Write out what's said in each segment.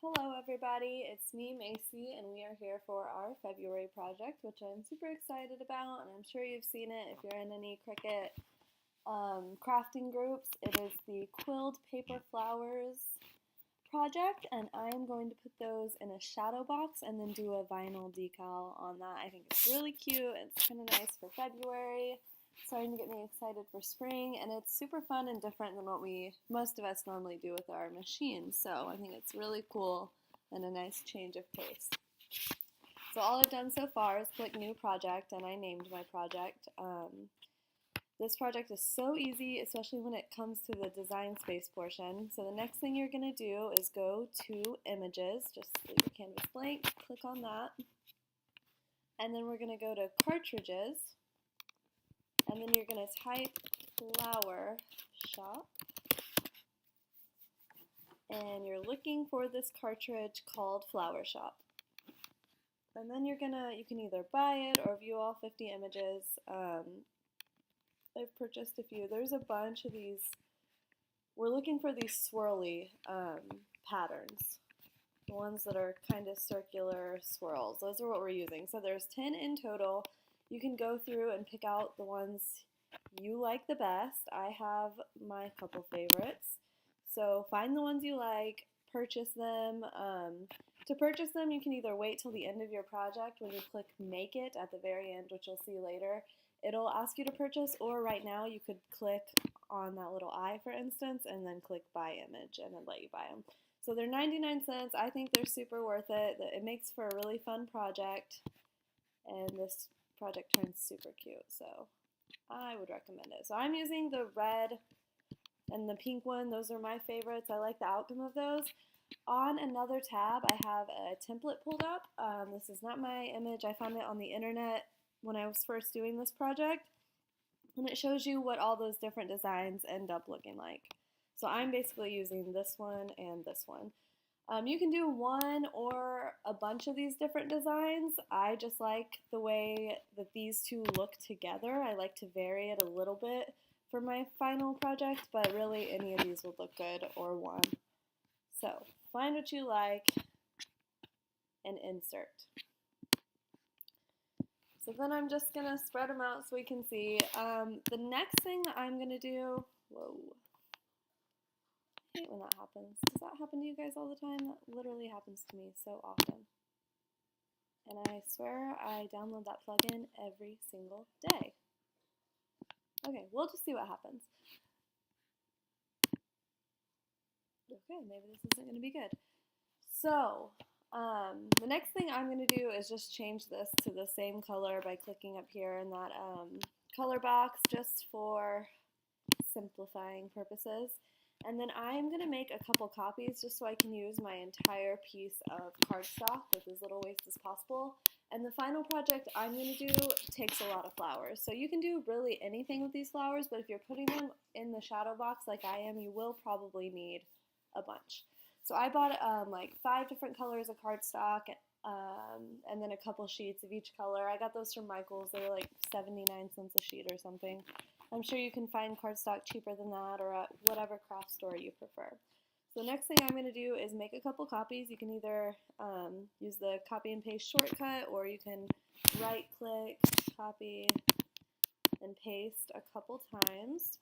Hello everybody, it's me Macy and we are here for our February project, which I'm super excited about, and I'm sure you've seen it if you're in any Cricut crafting groups. It is the quilled paper flowers project, and I am going to put those in a shadow box and then do a vinyl decal on that. I think it's really cute. It's kind of nice for February. Starting to get me excited for spring, and it's super fun and different than what most of us normally do with our machines. So I think it's really cool and a nice change of pace. So all I've done so far is click new project, and I named my project. This project is so easy, especially when it comes to the design space portion. So the next thing you're going to do is go to images, just leave your canvas blank, click on that, and then we're going to go to cartridges. And then you're going to type flower shop, and you're looking for this cartridge called Flower Shop. And then you can either buy it or view all 50 images. I've purchased a few. There's a bunch of these. We're looking for these swirly patterns, the ones that are kind of circular swirls. Those are what we're using. So there's 10 in total. You can go through and pick out the ones you like the best. I have my couple favorites. So find the ones you like, purchase them. To purchase them, you can either wait till the end of your project when you click Make It at the very end, which you'll see later. It'll ask you to purchase, or right now you could click on that little eye, for instance, and then click Buy Image, and it'll let you buy them. So they're 99 cents. I think they're super worth it. It makes for a really fun project, and this project turns super cute, so I would recommend it. So I'm using the red and the pink one. Those are my favorites. I like the outcome of those. On another tab, I have a template pulled up. This is not my image. I found it on the internet when I was first doing this project, and it shows you what all those different designs end up looking like. So I'm basically using this one and this one. You can do one or a bunch of these different designs. I just like the way that these two look together. I like to vary it a little bit for my final project, but really any of these would look good, or one. So find what you like and insert. So then I'm just going to spread them out so we can see. The next thing that I'm going to do, whoa. I hate when that happens. Does that happen to you guys all the time? That literally happens to me so often. And I swear I download that plugin every single day. Okay, we'll just see what happens. Okay, maybe this isn't going to be good. So, the next thing I'm going to do is just change this to the same color by clicking up here in that color box, just for simplifying purposes. And then I'm going to make a couple copies just so I can use my entire piece of cardstock with as little waste as possible. And the final project I'm going to do takes a lot of flowers. So you can do really anything with these flowers, but if you're putting them in the shadow box like I am, you will probably need a bunch. So I bought like 5 different colors of cardstock, and then a couple sheets of each color. I got those from Michael's. They were like 79 cents a sheet or something. I'm sure you can find cardstock cheaper than that, or at whatever craft store you prefer. So the next thing I'm going to do is make a couple copies. You can either use the copy and paste shortcut, or you can right click, copy, and paste a couple times.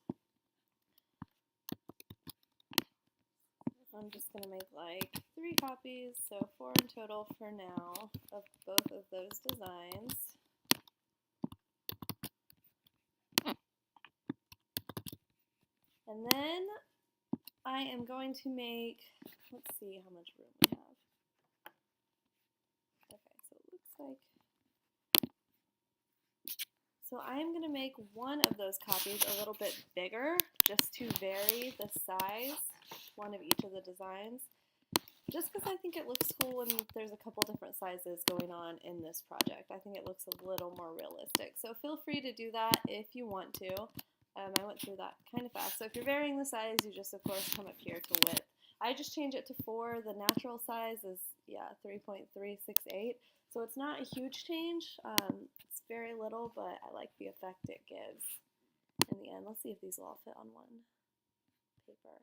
I'm just going to make like 3 copies, so 4 in total for now of both of those designs. And then I am going to make, let's see how much room we have. Okay, so it looks like, so I am going to make one of those copies a little bit bigger, just to vary the size, one of each of the designs, just because I think it looks cool when there's a couple different sizes going on in this project. I think it looks a little more realistic. So feel free to do that if you want to. I went through that kind of fast. So if you're varying the size, you just, of course, come up here to width. I just change it to 4. The natural size is, 3.368. So it's not a huge change. It's very little, but I like the effect it gives in the end. Let's see if these will all fit on one paper.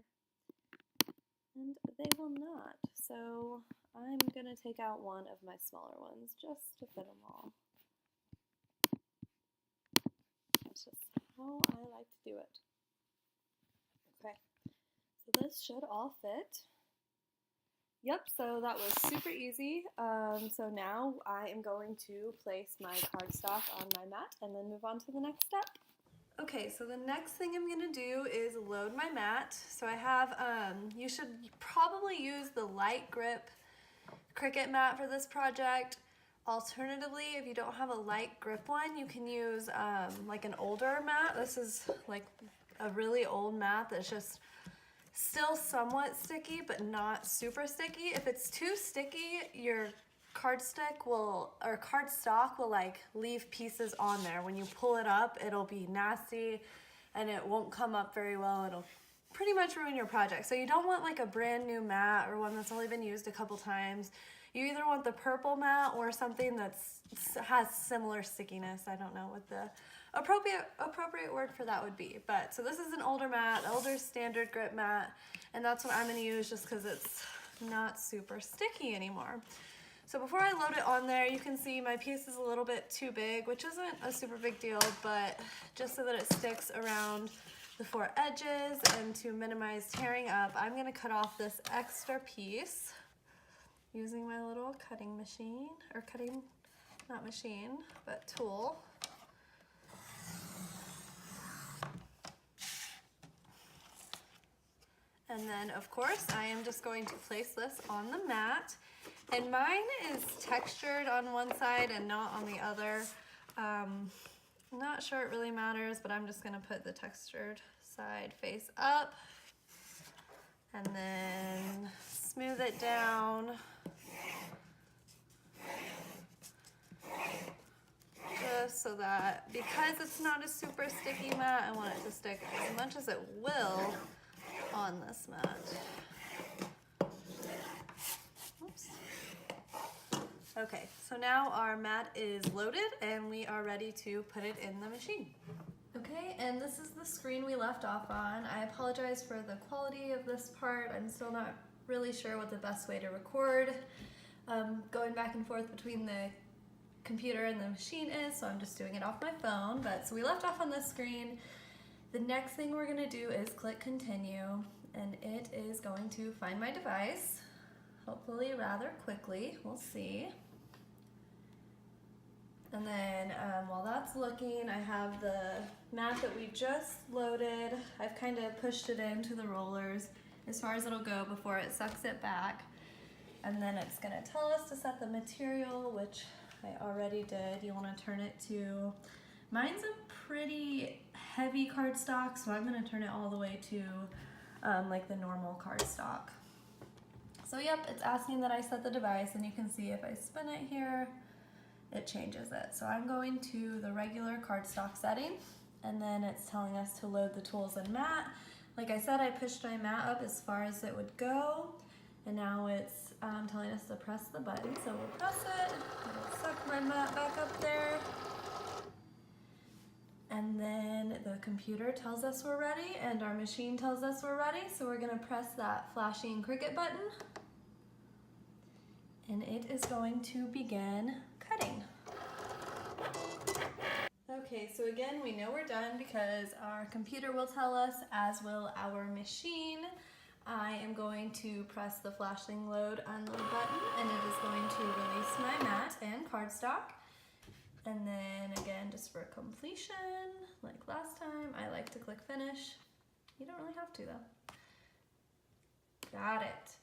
and they will not. So I'm going to take out one of my smaller ones just to fit them all. That's just how I like to do it. Okay, so this should all fit. Yep, so that was super easy. So now I am going to place my cardstock on my mat and then move on to the next step. Okay, so the next thing I'm gonna do is load my mat. So I have, you should probably use the light grip Cricut mat for this project. Alternatively, if you don't have a light grip one, you can use like an older mat. This is like a really old mat that's just still somewhat sticky, but not super sticky. If it's too sticky, your cardstock will like leave pieces on there. When you pull it up, it'll be nasty and it won't come up very well. It'll pretty much ruin your project. So you don't want like a brand new mat or one that's only been used a couple times. You either want the purple mat or something that has similar stickiness. I don't know what the appropriate word for that would be. But so this is an older mat, older standard grip mat, and that's what I'm gonna use just because it's not super sticky anymore. So before I load it on there, you can see my piece is a little bit too big, which isn't a super big deal, but just so that it sticks around the four edges and to minimize tearing up, I'm gonna cut off this extra piece using my little cutting machine, or cutting, not machine, but tool. And then of course, I am just going to place this on the mat. And mine is textured on one side and not on the other. I'm not sure it really matters, but I'm just gonna put the textured side face up and then smooth it down. Just so that, because it's not a super sticky mat, I want it to stick as much as it will on this mat. Oops. Okay, so now our mat is loaded and we are ready to put it in the machine. Okay, and this is the screen we left off on. I apologize for the quality of this part. I'm still not really sure what the best way to record. Going back and forth between the computer and the machine is, so I'm just doing it off my phone. But so we left off on this screen. The next thing we're gonna do is click continue, and it is going to find my device, hopefully rather quickly, we'll see. And then while that's looking, I have the mat that we just loaded. I've kind of pushed it into the rollers as far as it'll go before it sucks it back. And then it's gonna tell us to set the material, which I already did. You wanna turn it to, mine's a pretty heavy cardstock, so I'm gonna turn it all the way to like the normal cardstock. So yep, it's asking that I set the device, and you can see if I spin it here, it changes it. So I'm going to the regular cardstock setting, and then it's telling us to load the tools and mat. Like I said, I pushed my mat up as far as it would go, and now it's telling us to press the button. So we'll press it, it'll suck my mat back up there, and then the computer tells us we're ready, and our machine tells us we're ready. So we're gonna press that flashing Cricut button, and it is going to begin cutting. Okay, so again, we know we're done because our computer will tell us, as will our machine. I am going to press the flashing load unload button, and it is going to release my mat and cardstock. And then again, just for completion, like last time, I like to click finish. You don't really have to though. Got it.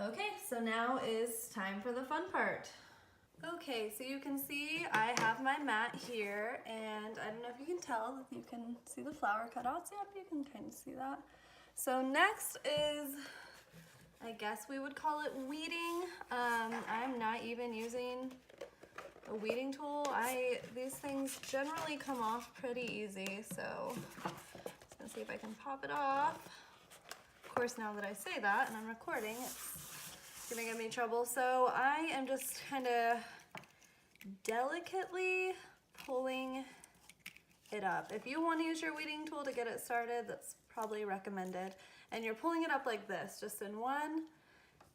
Okay, so now is time for the fun part. Okay, so you can see I have my mat here, and I don't know if you can tell, if you can see the flower cutouts. Yep, you can kind of see that. So next is, I guess we would call it weeding. I'm not even using a weeding tool. These things generally come off pretty easy, so I'm just gonna see if I can pop it off. Of course, now that I say that and I'm recording, it's gonna give me trouble. So I am just kind of delicately pulling it up. If you want to use your weeding tool to get it started, that's probably recommended. And you're pulling it up like this, just in one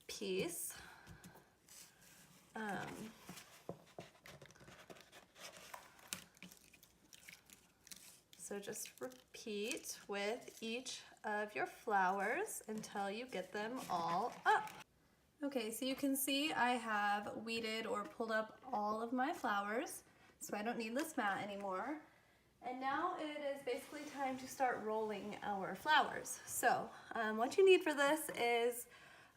piece. So just repeat with each of your flowers until you get them all up. Okay, so you can see I have weeded or pulled up all of my flowers, so I don't need this mat anymore. And now it is basically time to start rolling our flowers. So what you need for this is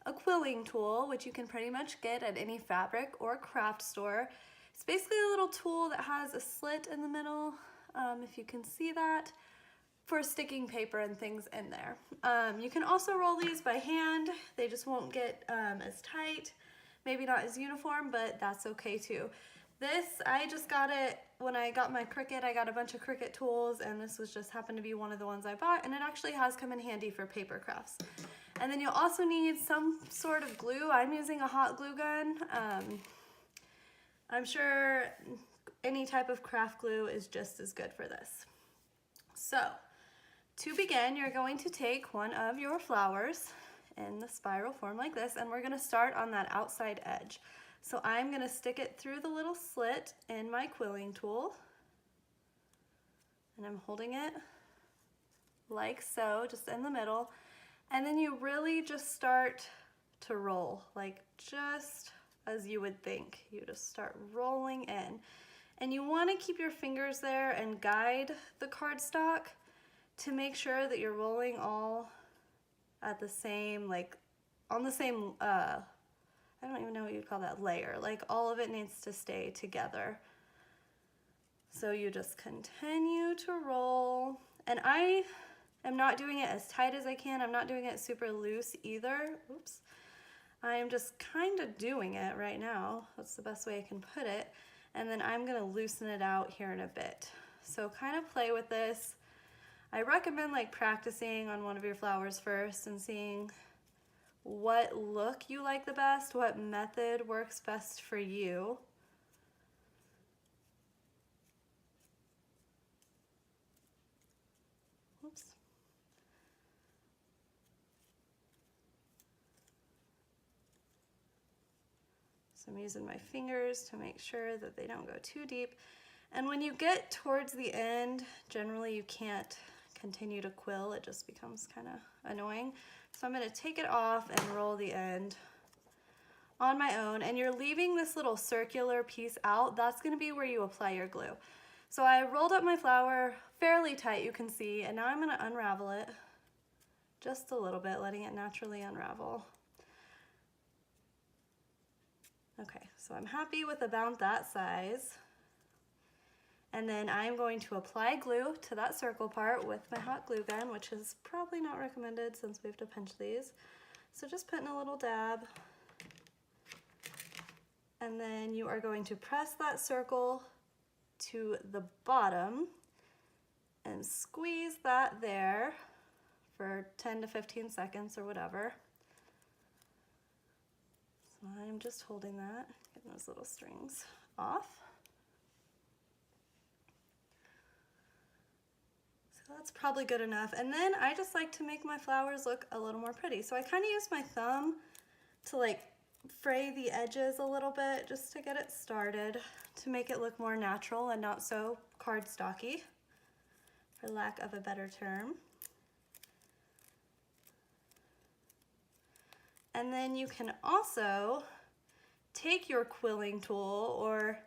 a quilling tool, which you can pretty much get at any fabric or craft store. It's basically a little tool that has a slit in the middle, if you can see that, for sticking paper and things in there. You can also roll these by hand. They just won't get as tight, maybe not as uniform, but that's okay too. This, I just got it when I got my Cricut. I got a bunch of Cricut tools, and this was just happened to be one of the ones I bought, and it actually has come in handy for paper crafts. And then you'll also need some sort of glue. I'm using a hot glue gun. I'm sure any type of craft glue is just as good for this. So to begin, you're going to take one of your flowers in the spiral form like this, and we're going to start on that outside edge. So I'm going to stick it through the little slit in my quilling tool, and I'm holding it like so, just in the middle, and then you really just start to roll, like just as you would think. You just start rolling in, and you want to keep your fingers there and guide the cardstock to make sure that you're rolling all at the same, like on the same, I don't even know what you'd call that, layer. Like all of it needs to stay together. So you just continue to roll. And I am not doing it as tight as I can. I'm not doing it super loose either. Oops. I am just kind of doing it right now. That's the best way I can put it. And then I'm gonna loosen it out here in a bit. So kind of play with this. I recommend like practicing on one of your flowers first and seeing what look you like the best, what method works best for you. Oops. So I'm using my fingers to make sure that they don't go too deep. And when you get towards the end, generally you can't continue to quill. It just becomes kind of annoying. So I'm going to take it off and roll the end on my own. And you're leaving this little circular piece out. That's going to be where you apply your glue. So I rolled up my flower fairly tight, you can see, and now I'm going to unravel it just a little bit, letting it naturally unravel. Okay, so I'm happy with about that size. And then I'm going to apply glue to that circle part with my hot glue gun, which is probably not recommended since we have to pinch these. So just putting a little dab. And then you are going to press that circle to the bottom and squeeze that there for 10 to 15 seconds or whatever. So I'm just holding that, getting those little strings off. So that's probably good enough. And then I just like to make my flowers look a little more pretty. So I kind of use my thumb to like fray the edges a little bit just to get it started, to make it look more natural and not so cardstocky, for lack of a better term. And then you can also take your quilling tool, or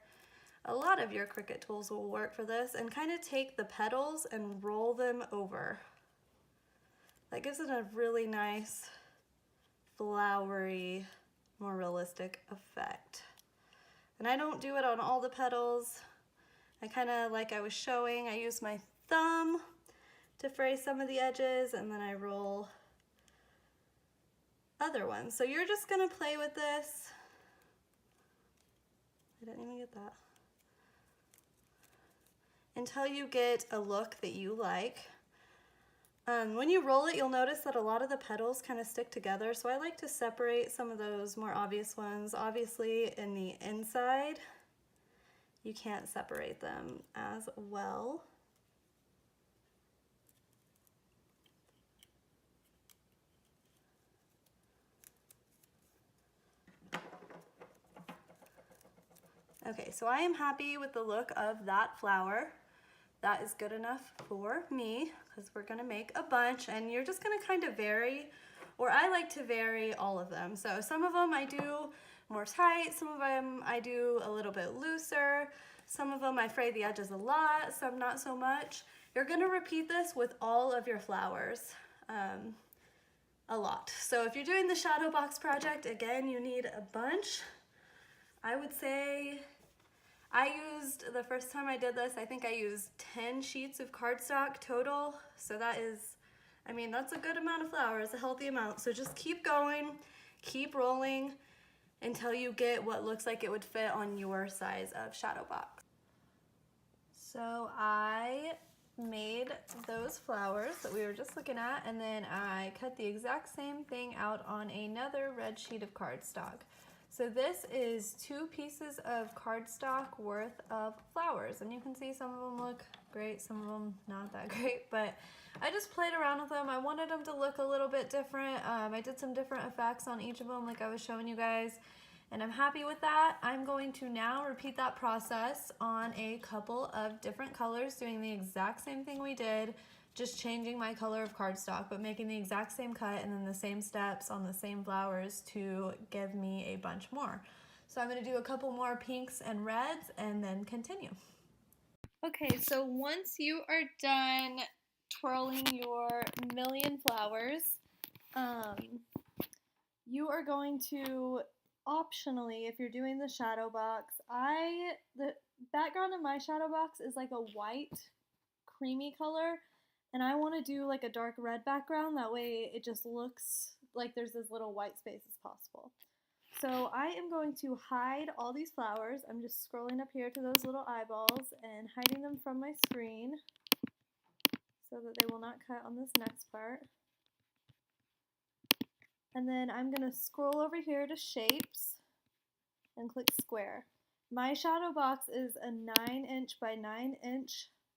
a lot of your Cricut tools will work for this, and kind of take the petals and roll them over. That gives it a really nice, flowery, more realistic effect. And I don't do it on all the petals. I kind of, like I was showing, I use my thumb to fray some of the edges, and then I roll other ones. So you're just gonna play with this. I didn't even get that. Until you get a look that you like. When you roll it, you'll notice that a lot of the petals kind of stick together. So I like to separate some of those more obvious ones. Obviously in the inside, you can't separate them as well. Okay, so I am happy with the look of that flower. That is good enough for me because we're gonna make a bunch and you're just gonna kind of vary, or I like to vary all of them. So some of them I do more tight, some of them I do a little bit looser, some of them I fray the edges a lot, some not so much. You're gonna repeat this with all of your flowers a lot. So if you're doing the shadow box project, again, you need a bunch. I would say the first time I did this, I think I used 10 sheets of cardstock total. So that is, I mean, that's a good amount of flowers, a healthy amount. So just keep going, keep rolling until you get what looks like it would fit on your size of shadow box. So I made those flowers that we were just looking at, and then I cut the exact same thing out on another red sheet of cardstock. So this is 2 pieces of cardstock worth of flowers, and you can see some of them look great, some of them not that great, but I just played around with them. I wanted them to look a little bit different. I did some different effects on each of them like I was showing you guys, and I'm happy with that. I'm going to now repeat that process on a couple of different colors, doing the exact same thing we did, just changing my color of cardstock, but making the exact same cut and then the same steps on the same flowers to give me a bunch more. So I'm gonna do a couple more pinks and reds and then continue. Okay, so once you are done twirling your million flowers, you are going to optionally, if you're doing the shadow box, the background of my shadow box is like a white creamy color, and I want to do like a dark red background. That way it just looks like there's as little white space as possible. So I am going to hide all these flowers. I'm just scrolling up here to those little eyeballs and hiding them from my screen so that they will not cut on this next part. And then I'm going to scroll over here to shapes and click square. My shadow box is a 9" by 9"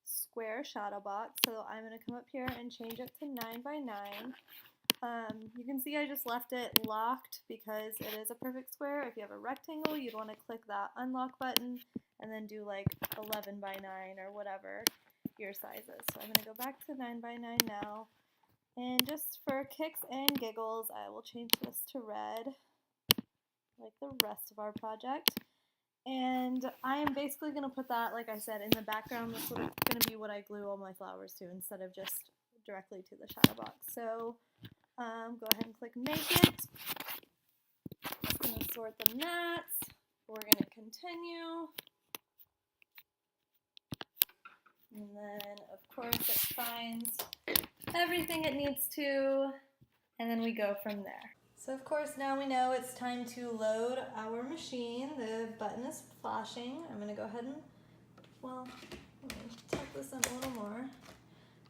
square shadow box, so I'm going to come up here and change it to 9 by 9. You can see I just left it locked because it is a perfect square. If you have a rectangle, you'd want to click that unlock button and then do like 11 by 9 or whatever your size is. So I'm going to go back to 9 by 9 now. And just for kicks and giggles, I will change this to red, like the rest of our project. And I am basically going to put that, like I said, in the background. This is going to be what I glue all my flowers to instead of just directly to the shadow box. So go ahead and click make it. I'm going to sort the knots. We're going to continue. And then, of course, it finds everything it needs to, and then we go from there. So of course now we know it's time to load our machine. The button is flashing. I'm going to go ahead and, well, let me tuck this in a little more.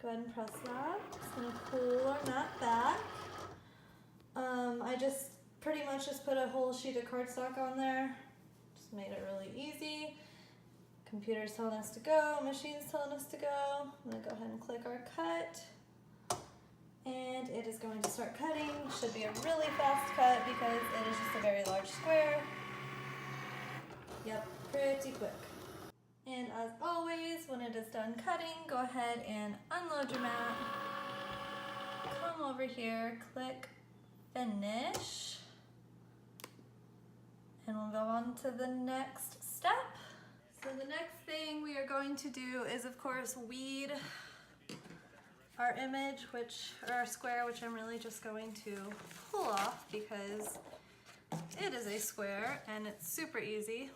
Go ahead and press that. It's going to pull our knot back. I just pretty much just put a whole sheet of cardstock on there. Just made it really easy. Computer's telling us to go, machine's telling us to go. I'm going to go ahead and click our cut. And it is going to start cutting. Should be a really fast cut because it is just a very large square. Yep, pretty quick. And as always, when it is done cutting, go ahead and unload your mat. Come over here, click finish. And we'll go on to the next step. So the next thing we are going to do is, of course, weed our image, or our square, which I'm really just going to pull off because it is a square and it's super easy.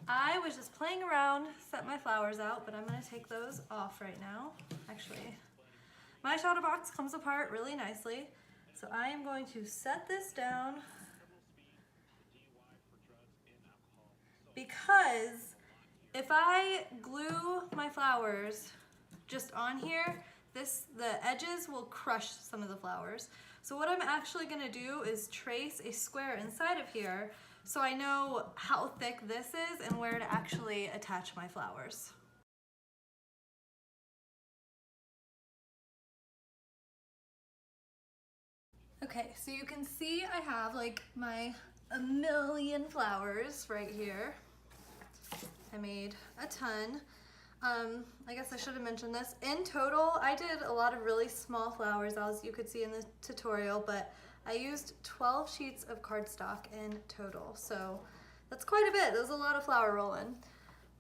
I was just playing around, set my flowers out, but I'm going to take those off right now. Actually, my shadow box comes apart really nicely, so I am going to set this down because if I glue my flowers just on here, the edges will crush some of the flowers. So what I'm actually going to do is trace a square inside of here so I know how thick this is and where to actually attach my flowers. Okay, so you can see I have like my 1,000,000 flowers right here. I made a ton. I guess I should have mentioned this. In total, I did a lot of really small flowers, as you could see in the tutorial, but I used 12 sheets of cardstock in total. So that's quite a bit. There's a lot of flower rolling.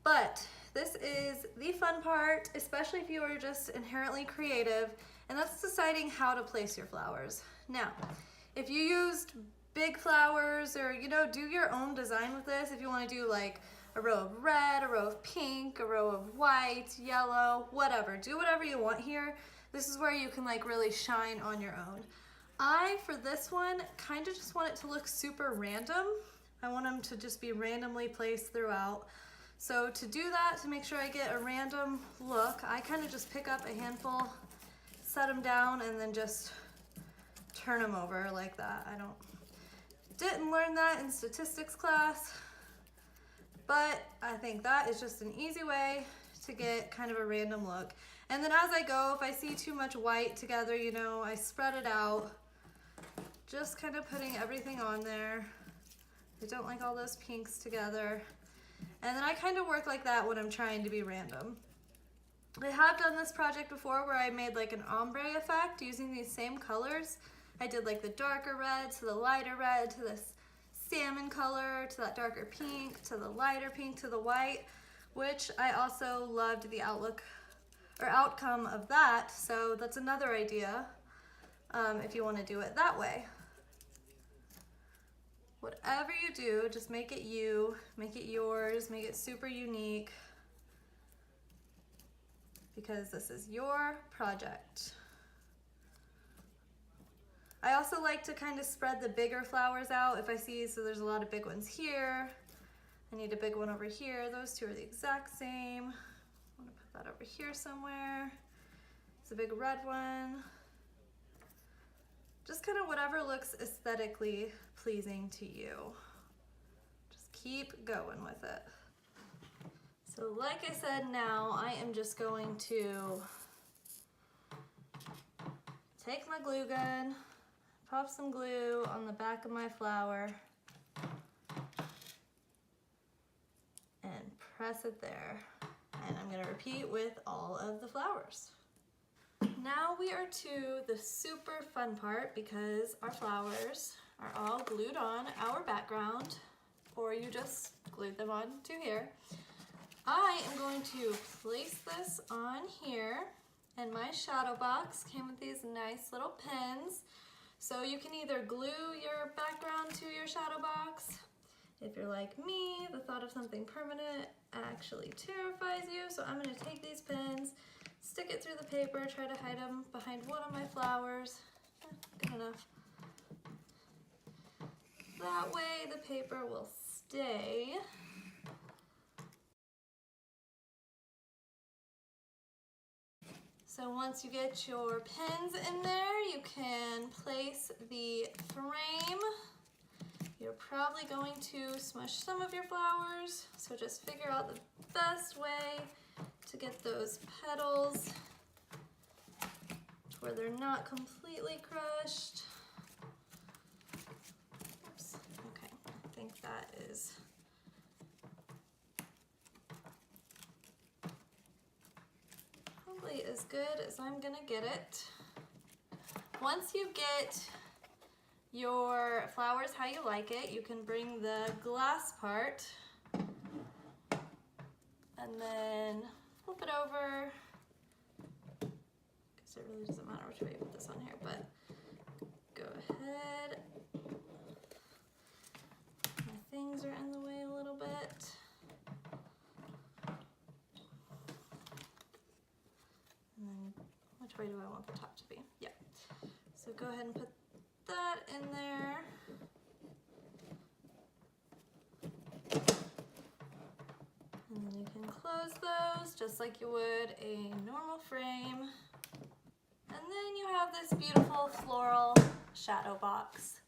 But this is the fun part, especially if you are just inherently creative, and that's deciding how to place your flowers. Now, if you used big flowers or, you know, do your own design with this, if you want to do like a row of red, a row of pink, a row of white, yellow, whatever. Do whatever you want here. This is where you can like really shine on your own. I, for this one, kind of just want it to look super random. I want them to just be randomly placed throughout. So to do that, to make sure I get a random look, I kind of just pick up a handful, set them down, and then just turn them over like that. Didn't learn that in statistics class, but I think that is just an easy way to get kind of a random look. And then as I go, if I see too much white together, you know, I spread it out, just kind of putting everything on there. I don't like all those pinks together. And then I kind of work like that when I'm trying to be random. I have done this project before where I made like an ombre effect using these same colors. I did like the darker red to the lighter red to this salmon color to that darker pink to the lighter pink to the white, which I also loved the outcome of that. So that's another idea if you want to do it that way. Whatever you do, just make it you, make it yours, make it super unique, because this is your project. I also like to kind of spread the bigger flowers out if I see, so there's a lot of big ones here. I need a big one over here. Those two are the exact same. I'm gonna put that over here somewhere. It's a big red one. Just kind of whatever looks aesthetically pleasing to you. Just keep going with it. So like I said, now I am just going to take my glue gun, pop some glue on the back of my flower, and press it there. And I'm going to repeat with all of the flowers. Now we are to the super fun part, because our flowers are all glued on our background, or you just glued them on to here. I am going to place this on here, and my shadow box came with these nice little pins. So you can either glue your background to your shadow box. If you're like me, the thought of something permanent actually terrifies you. So I'm going to take these pins, stick it through the paper, try to hide them behind one of my flowers. Good enough. That way the paper will stay. So once you get your pins in there, you can place the frame. You're probably going to smush some of your flowers, so just figure out the best way to get those petals to where they're not completely crushed. Oops, okay, I think that is probably as good as I'm gonna get it. Once you get your flowers how you like it, you can bring the glass part and then flip it over, because it really doesn't matter which way you put this on here, but go ahead. My things are in the way a little bit. And then which way do I want the top to be? Yeah. So go ahead and put that in there. And then you can close those just like you would a normal frame. And then you have this beautiful floral shadow box.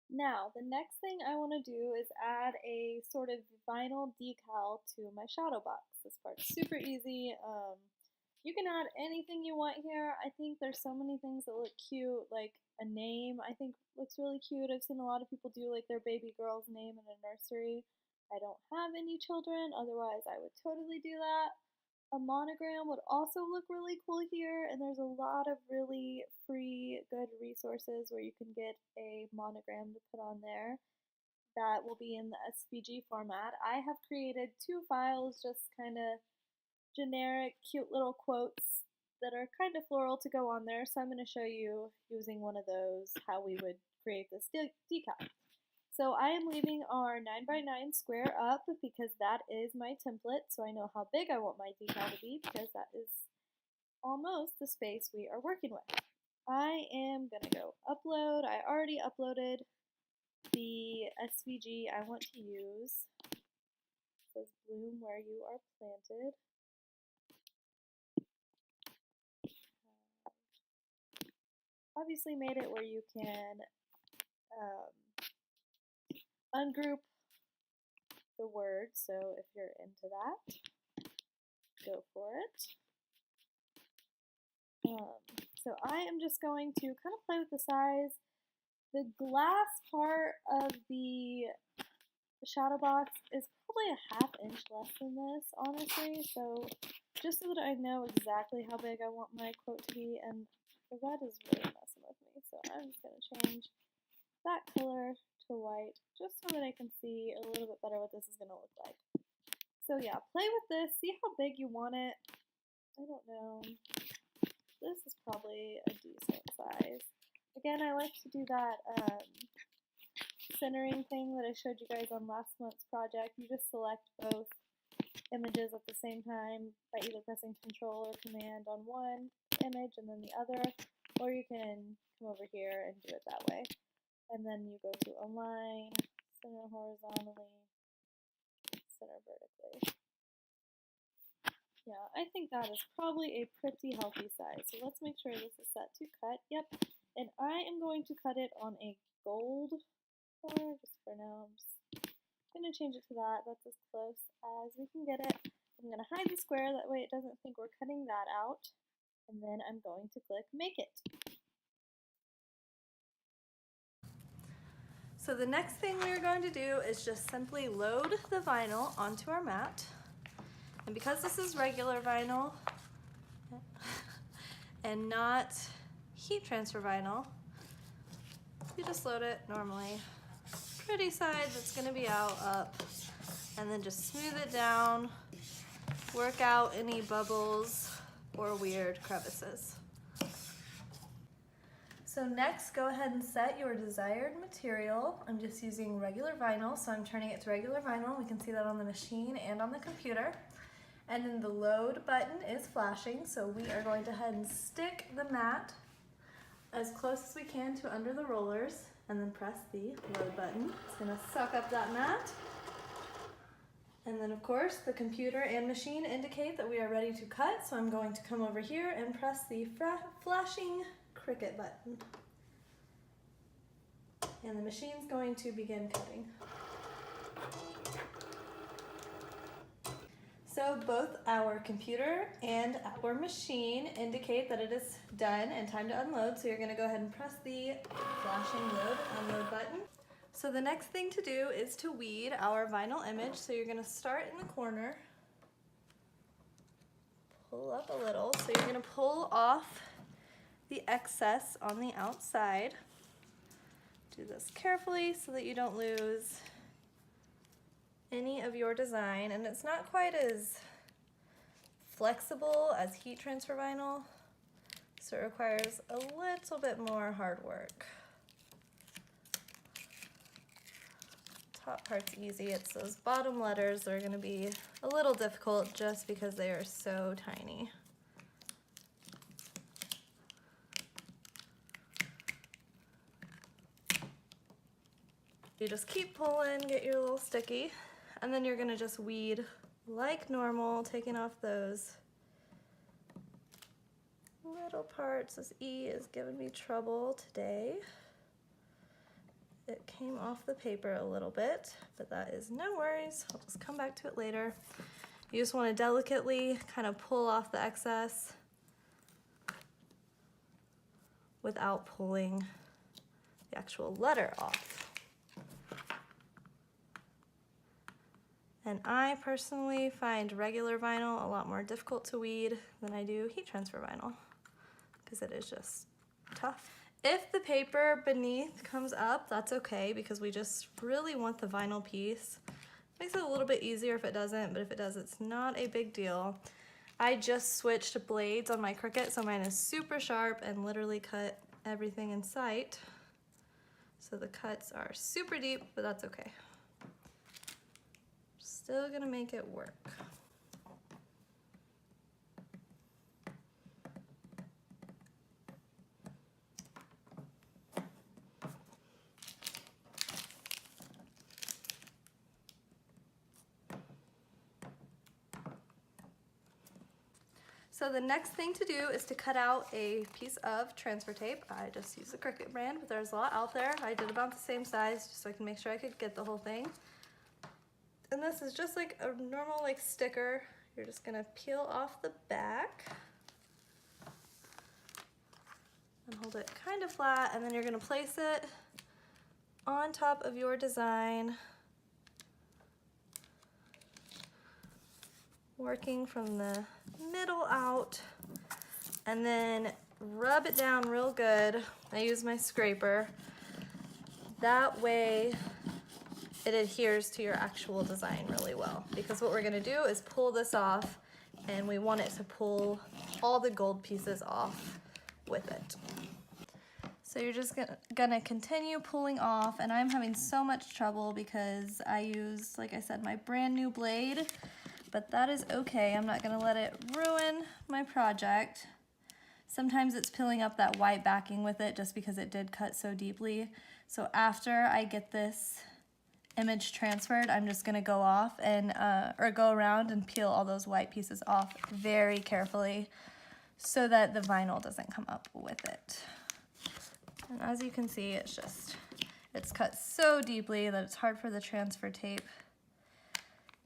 Now, the next thing I want to do is add a sort of vinyl decal to my shadow box. This part's super easy. You can add anything you want here. I think there's so many things that look cute, like a name I think looks really cute. I've seen a lot of people do like their baby girl's name in a nursery. I don't have any children, otherwise I would totally do that. A monogram would also look really cool here, and there's a lot of really free good resources where you can get a monogram to put on there that will be in the SVG format. I have created 2 files, just kind of generic, cute little quotes that are kind of floral to go on there. So I'm going to show you using one of those how we would create this decal. So I am leaving our 9x9 square up because that is my template, so I know how big I want my decal to be because that is almost the space we are working with. I am going to go upload. I already uploaded the SVG I want to use. It says bloom where you are planted. Obviously made it where you can ungroup the words, so if you're into that, go for it. So I am just going to kind of play with the size. The glass part of the shadow box is probably a ½ inch less than this, honestly, so just so that I know exactly how big I want my quote to be, and the red is really messing with me, so I'm just going to change that color to white just so that I can see a little bit better what this is going to look like. So yeah, play with this, see how big you want it. I don't know. This is probably a decent size. Again, I like to do that centering thing that I showed you guys on last month's project. You just select both images at the same time by either pressing Control or Command on one image and then the other, or you can come over here and do it that way. And then you go to Align, Center horizontally, Center vertically. Yeah, I think that is probably a pretty healthy size. So let's make sure this is set to cut. Yep, and I am going to cut it on a gold color just for now. I'm just going to change it to that. That's as close as we can get it. I'm going to hide the square, that way it doesn't think we're cutting that out. And then I'm going to click Make It. So the next thing we're going to do is just simply load the vinyl onto our mat. And because this is regular vinyl and not heat transfer vinyl, you just load it normally. Pretty side that's going to be out, up, and then just smooth it down, work out any bubbles or weird crevices. So next, go ahead and set your desired material. I'm just using regular vinyl, so I'm turning it to regular vinyl. We can see that on the machine and on the computer. And then the load button is flashing, so we are going to head and stick the mat as close as we can to under the rollers, and then press the load button. It's going to suck up that mat. And then of course the computer and machine indicate that we are ready to cut, so I'm going to come over here and press the flashing Cricut button. And the machine's going to begin cutting. So both our computer and our machine indicate that it is done and time to unload. So you're going to go ahead and press the flashing unload button. So the next thing to do is to weed our vinyl image. So you're going to start in the corner, pull up a little. So you're going to pull off the excess on the outside. Do this carefully so that you don't lose any of your design, and it's not quite as flexible as heat transfer vinyl, so it requires a little bit more hard work. Top part's easy, it's those bottom letters that are going to be a little difficult just because they are so tiny. You just keep pulling, get your little sticky, and then you're going to just weed like normal, taking off those little parts. This E is giving me trouble today. It came off the paper a little bit, but that is no worries. I'll just come back to it later. You just want to delicately kind of pull off the excess without pulling the actual letter off. And I personally find regular vinyl a lot more difficult to weed than I do heat transfer vinyl, because it is just tough. If the paper beneath comes up, that's okay, because we just really want the vinyl piece. Makes it a little bit easier if it doesn't, but if it does, it's not a big deal. I just switched blades on my Cricut, so mine is super sharp and literally cut everything in sight. So the cuts are super deep, but that's okay. Still gonna make it work. So the next thing to do is to cut out a piece of transfer tape. I just use the Cricut brand, but there's a lot out there. I did about the same size just so I can make sure I could get the whole thing. And this is just like a normal like sticker. You're just gonna peel off the back and hold it kind of flat, and then you're gonna place it on top of your design, working from the middle out, and then rub it down real good. I use my scraper. That way it adheres to your actual design really well, because what we're gonna do is pull this off, and we want it to pull all the gold pieces off with it. So you're just gonna continue pulling off, and I'm having so much trouble because I use, like I said, my brand new blade, but that is okay. I'm not gonna let it ruin my project. Sometimes it's peeling up that white backing with it just because it did cut so deeply. So after I get this image transferred, I'm just gonna go off and, or go around and peel all those white pieces off very carefully so that the vinyl doesn't come up with it. And as you can see, it's cut so deeply that it's hard for the transfer tape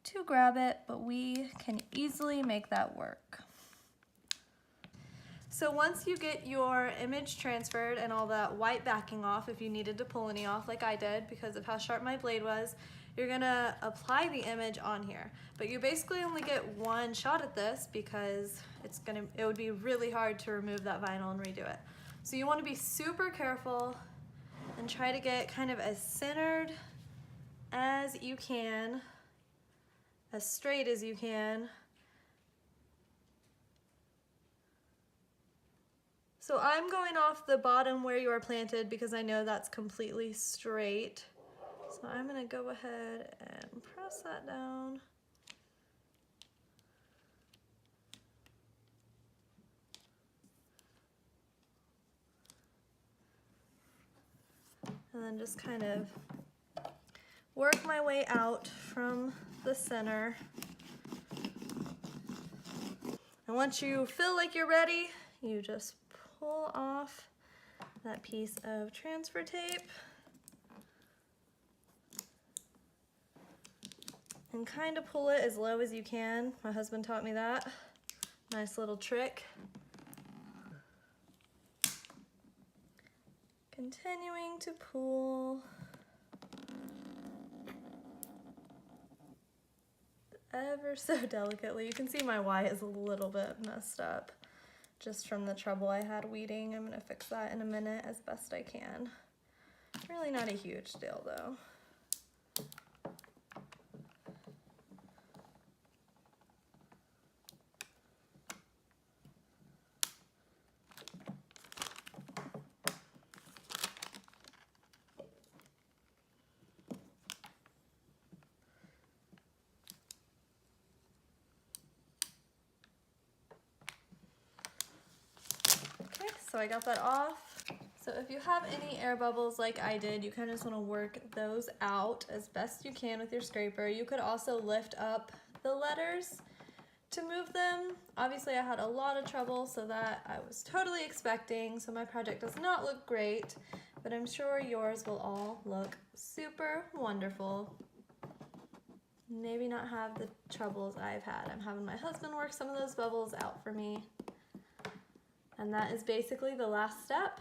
to grab it, but we can easily make that work. So once you get your image transferred and all that white backing off, if you needed to pull any off like I did because of how sharp my blade was, you're gonna apply the image on here. But you basically only get one shot at this because it would be really hard to remove that vinyl and redo it. So you want to be super careful and try to get kind of as centered as you can, as straight as you can. So I'm going off the bottom where you are planted because I know that's completely straight. So I'm going to go ahead and press that down. And then just kind of work my way out from the center. And once you feel like you're ready, you just pull off that piece of transfer tape and kind of pull it as low as you can. My husband taught me that. Nice little trick. Continuing to pull ever so delicately. You can see my Y is a little bit messed up just from the trouble I had weeding. I'm gonna fix that in a minute as best I can. Really not a huge deal though. So I got that off. So if you have any air bubbles like I did, you kind of just want to work those out as best you can with your scraper. You could also lift up the letters to move them. Obviously I had a lot of trouble, so that I was totally expecting, so my project does not look great, but I'm sure yours will all look super wonderful. maybe not have the troubles I've had. I'm having my husband work some of those bubbles out for me. And that is basically the last step.